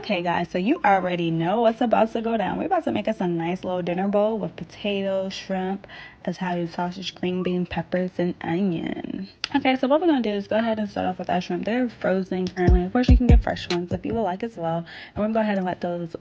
Okay guys, so you already know what's about to go down. We're about to make us a nice little dinner bowl with potatoes, shrimp, Italian sausage, green bean, peppers, and onion. Okay, so what we're going to do is go ahead and start off with our shrimp. They're frozen currently. Of course, you can get fresh ones if you would like as well. And we're going to go ahead and let those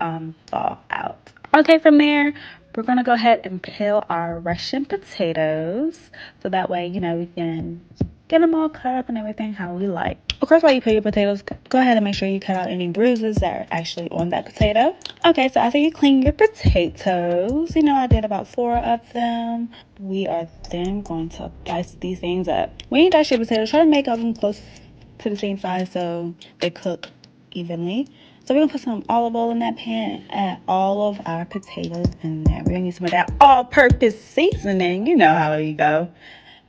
thaw out. Okay, from there, we're going to go ahead and peel our Russian potatoes. So that way, we can get them all cut up and everything how we like. Of course, while you peel your potatoes, go ahead and make sure you cut out any bruises that are actually on that potato. Okay, so after you clean your potatoes, I did about 4 of them. We are then going to dice these things up. When you dice your potatoes, try to make them close to the same size so they cook evenly. So we're going to put some olive oil in that pan and add all of our potatoes in there. We're going to use some of that all-purpose seasoning. You know how you go.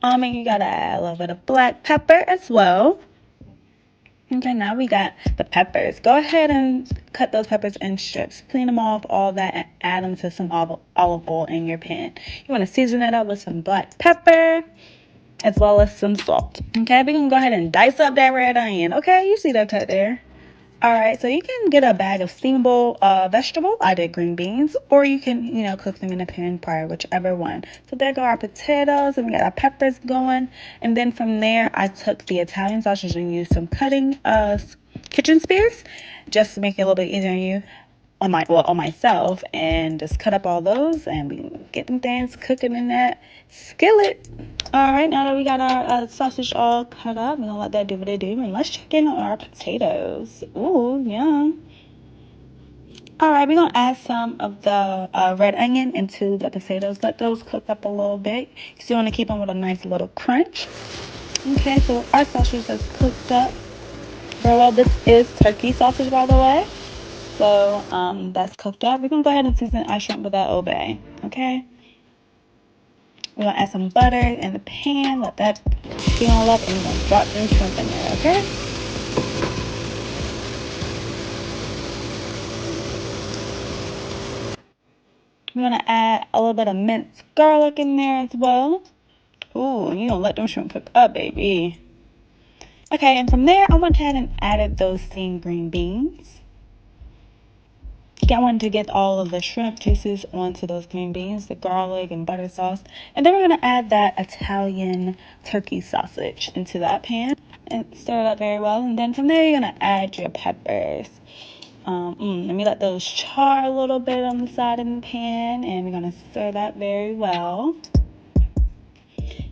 And you got to add a little bit of black pepper as well. Okay, now we got the peppers. Go ahead and cut those peppers in strips. Clean them off, all that, and add them to some olive oil in your pan. You want to season it up with some black pepper as well as some salt. Okay, we're going to go ahead and dice up that red onion. Okay, you see that cut there. Alright, so you can get a bag of steamable vegetable. I did green beans. Or you can, cook them in a pan prior, whichever one. So there go our potatoes, and we got our peppers going. And then from there, I took the Italian sausage and used some cutting kitchen spears just to make it a little bit easier on you. On myself, and just cut up all those, and we get them things cooking in that skillet. All right, now that we got our sausage all cut up, we're gonna let that do what it do, and let's check in on our potatoes. Ooh, yum. All right, we're gonna add some of the red onion into the potatoes. Let those cook up a little bit. You still want to keep them with a nice little crunch. Okay, so our sausage is cooked up very well. This is turkey sausage, by the way. So that's cooked up. We're going to go ahead and season our shrimp with that Old Bay. Okay? We're going to add some butter in the pan. Let that steam all up. And we're going to drop them shrimp in there. Okay? We're going to add a little bit of minced garlic in there as well. Ooh, you're going to let them shrimp cook up, baby. Okay, and from there, I went ahead and added those steamed green beans. I wanted to get all of the shrimp juices onto those green beans, the garlic and butter sauce. And then we're going to add that Italian turkey sausage into that pan and stir it up very well. And then from there, you're going to add your peppers. Let me let those char a little bit on the side of the pan. And we're going to stir that very well.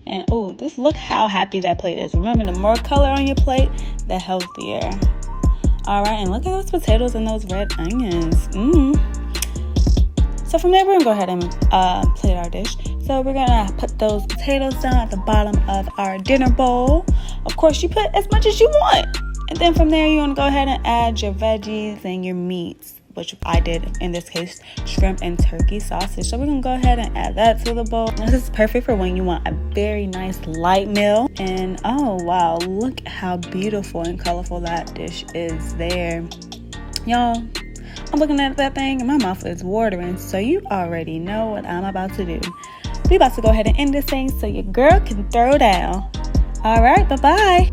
And just look how happy that plate is. Remember, the more color on your plate, the healthier. Alright, and look at those potatoes and those red onions. So from there, we're going to go ahead and plate our dish. So we're going to put those potatoes down at the bottom of our dinner bowl. Of course, you put as much as you want. And then from there, you want to go ahead and add your veggies and your meats, which I did in this case, shrimp and turkey sausage. So we're going to go ahead and add that to the bowl. This is perfect for when you want a very nice light meal. And oh wow, look how beautiful and colorful that dish is there. Y'all, I'm looking at that thing and my mouth is watering. So you already know what I'm about to do. We about to go ahead and end this thing so your girl can throw down. All right, bye-bye.